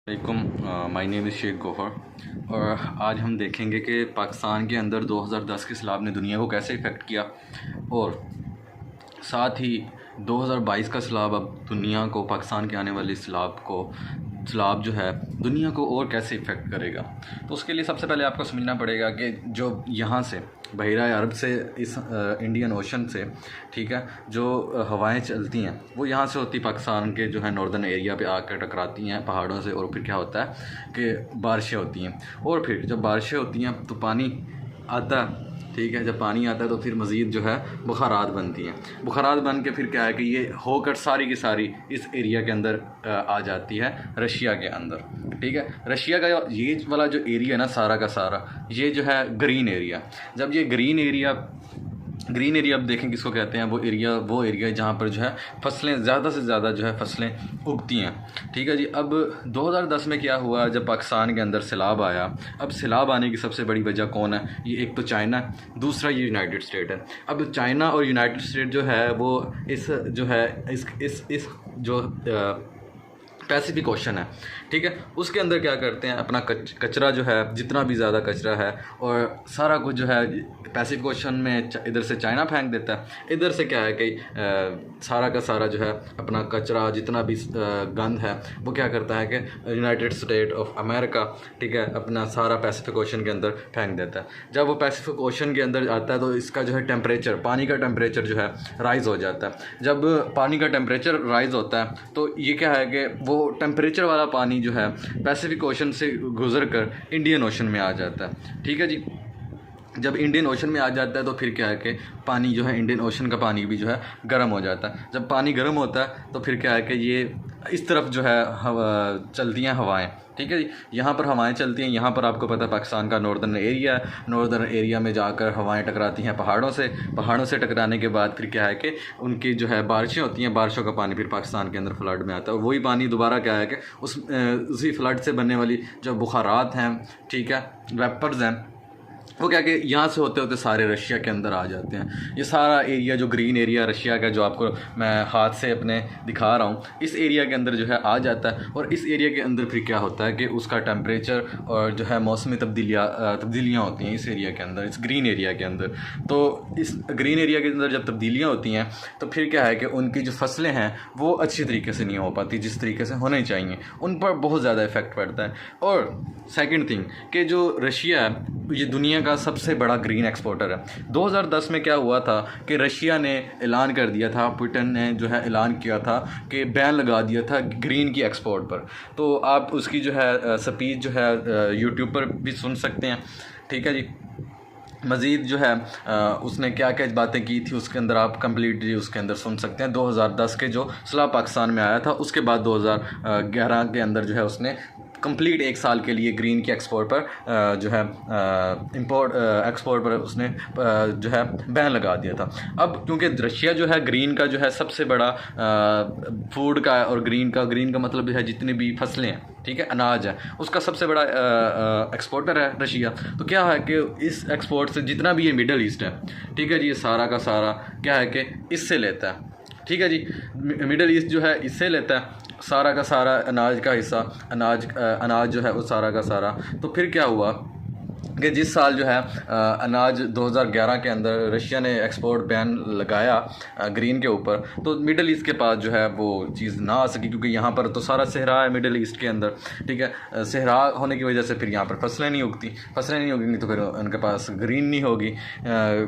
वालेकुम, my name is Sheikh Gauhar. और आज हम देखेंगे कि पाकिस्तान के अंदर 2010 के सैलाब ने दुनिया को कैसे इफ़ेक्ट किया और साथ ही 2022 का सैलाब अब दुनिया को, पाकिस्तान के आने वाले सैलाब जो है दुनिया को और कैसे इफ़ेक्ट करेगा। तो उसके लिए सबसे पहले आपको समझना पड़ेगा कि जो यहाँ से बहिरा अरब से इस इंडियन ओशन से, ठीक है, जो हवाएं चलती हैं वो यहाँ से होती पाकिस्तान के जो है नॉर्दर्न एरिया पे आकर टकराती हैं पहाड़ों से, और फिर क्या होता है कि बारिशें होती हैं। और फिर जब बारिशें होती हैं तो पानी आता है, ठीक है, जब पानी आता है तो फिर मज़ीद जो है बुखारात बनती हैं। बुखारात बन के फिर क्या है कि ये होकर सारी की सारी इस एरिया के अंदर आ जाती है, रशिया के अंदर, ठीक है। रशिया का ये वाला जो एरिया है ना, सारा का सारा ये जो है ग्रीन एरिया। जब ये ग्रीन एरिया अब देखें किसको कहते हैं, वो एरिया जहाँ पर जो है फसलें ज़्यादा से ज़्यादा जो है फसलें उगती हैं, ठीक है जी। अब 2010 में क्या हुआ, जब पाकिस्तान के अंदर सैलाब आया। अब सैलाब आने की सबसे बड़ी वजह कौन है? ये एक तो चाइना है, दूसरा ये यूनाइटेड स्टेट है। अब चाइना और यूनाइटेड स्टेट जो है वो इस जो पैसिफिक ओशन है, ठीक है, उसके अंदर क्या करते हैं, अपना कचरा जो है, जितना भी ज़्यादा कचरा है और सारा कुछ जो है पैसिफिक ओशन में इधर से चाइना फेंक देता है। इधर से क्या है कि सारा का सारा जो है अपना कचरा, जितना भी गंद है, वो क्या करता है कि यूनाइटेड स्टेट ऑफ अमेरिका, ठीक है, अपना सारा पैसिफिक ओशन के अंदर फेंक देता है। जब वो पैसिफिक ओशन के अंदर आता है तो इसका जो है टेम्परेचर, पानी का टेम्परेचर जो है राइज़ हो जाता है। जब पानी का टेम्परेचर राइज़ होता है तो ये क्या है कि वो टेम्परेचर वाला पानी जो है पैसिफिक ओशन से गुजर कर इंडियन ओशन में आ जाता है, ठीक है जी। जब इंडियन ओशन में आ जाता है तो फिर क्या है कि पानी जो है, इंडियन ओशन का पानी भी जो है गर्म हो जाता है। जब पानी गर्म होता है तो फिर क्या है कि ये इस तरफ जो है चलती हैं हवाएं, ठीक है जी। यहाँ पर हवाएं चलती हैं, यहाँ पर आपको पता है पाकिस्तान का नॉर्दर्न एरिया है। नॉर्दर्न एरिया में जाकर हवाएं टकराती हैं पहाड़ों से टकराने के बाद फिर क्या है कि उनकी जो है बारिशें होती हैं, बारिशों का पानी फिर पाकिस्तान के अंदर फ्लड में आता है। वही पानी दोबारा क्या है कि उसी फ्लड से बनने वाली जो बुखारात हैं, ठीक है, वेपर्स हैं, वो क्या कि यहाँ से होते होते सारे रशिया के अंदर आ जाते हैं। ये सारा एरिया जो ग्रीन एरिया रशिया का, जो आपको मैं हाथ से अपने दिखा रहा हूँ, इस एरिया के अंदर जो है आ जाता है। और इस एरिया के अंदर फिर क्या होता है कि उसका टेम्परेचर और जो है मौसमी तब्दीलियाँ होती हैं इस एरिया के अंदर, इस ग्रीन एरिया के अंदर। तो इस ग्रीन एरिया के अंदर जब तब्दीलियाँ होती हैं तो फिर क्या है कि उनकी जो फसलें हैं वो अच्छी तरीके से नहीं हो पाती, जिस तरीके से होने चाहिए, उन पर बहुत ज़्यादा इफ़ेक्ट पड़ता है। और सेकेंड थिंग कि जो रशिया है ये दुनिया का सबसे बड़ा ग्रीन एक्सपोर्टर है। 2010 में क्या हुआ था कि रशिया ने ऐलान कर दिया था, पुतिन ने जो है ऐलान किया था कि बैन लगा दिया था ग्रीन की एक्सपोर्ट पर। तो आप उसकी जो है स्पीच जो है यूट्यूब पर भी सुन सकते हैं, ठीक है जी। मज़ीद जो है उसने क्या क्या बातें की थी उसके अंदर आप कंप्लीटली उसके अंदर सुन सकते हैं। 2010 के जो सैलाब पाकिस्तान में आया था उसके बाद 2011 के अंदर जो है उसने कंप्लीट एक साल के लिए ग्रीन के एक्सपोर्ट पर जो है एक्सपोर्ट पर उसने जो है बैन लगा दिया था। अब क्योंकि रशिया जो है ग्रीन का जो है सबसे बड़ा फूड का, और ग्रीन का मतलब है जितनी भी फसलें हैं, ठीक है, अनाज है, उसका सबसे बड़ा एक्सपोर्टर है रशिया। तो क्या है कि इस एक्सपोर्ट से जितना भी ये मिडल ईस्ट है, ठीक है जी, ये सारा का सारा क्या है कि इससे लेता है, ठीक है जी। मिडल ईस्ट जो है इससे लेता है सारा का सारा अनाज का हिस्सा, अनाज जो है वो सारा का सारा। तो फिर क्या हुआ कि जिस साल जो है अनाज 2011 के अंदर रशिया ने एक्सपोर्ट बैन लगाया ग्रीन के ऊपर, तो मिडल ईस्ट के पास जो है वो चीज़ ना आ सकी, क्योंकि यहाँ पर तो सारा सहरा है मिडल ईस्ट के अंदर, ठीक है। सहरा होने की वजह से फिर यहाँ पर फसलें नहीं उगेंगी तो फिर उनके पास ग्रीन नहीं होगी,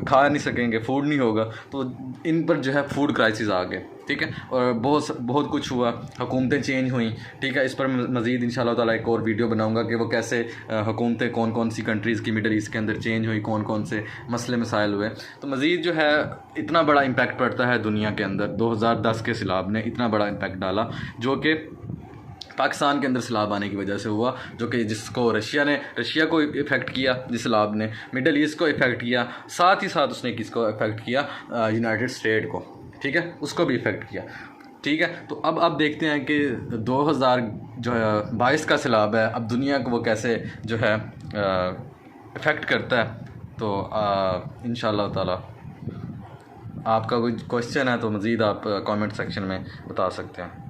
खा नहीं सकेंगे, फूड नहीं होगा, तो इन पर जो है फूड क्राइसिस आ गए, ठीक है। और बहुत कुछ हुआ, हुकूमतें चेंज हुई, ठीक है। इस पर मज़ीद इंशाल्लाह ताला एक और वीडियो बनाऊंगा कि वो कैसे हुकूमतें कौन कौन सी कंट्रीज़ की मिडल ईस्ट के अंदर चेंज हुई, कौन कौन से मसले मसाइल हुए। तो मज़ीद जो है इतना बड़ा इम्पैक्ट पड़ता है दुनिया के अंदर। 2010 के सैलाब ने इतना बड़ा इम्पैक्ट डाला जो कि पाकिस्तान के अंदर सैलाब आने की वजह से हुआ, जो कि जिसको रशिया को इफ़ेक्ट किया, जिस सैलाब ने मिडल ईस्ट को इफ़ेक्ट किया, साथ ही साथ उसने किसको इफ़ेक्ट किया, यूनाइटेड स्टेट को, ठीक है, उसको भी इफ़ेक्ट किया, ठीक है। तो अब आप देखते हैं कि 2022 का सैलाब है, अब दुनिया को वो कैसे जो है इफ़ेक्ट करता है। तो इंशाल्लाह ताला आपका कोई क्वेश्चन है तो मज़ीद आप कमेंट सेक्शन में बता सकते हैं।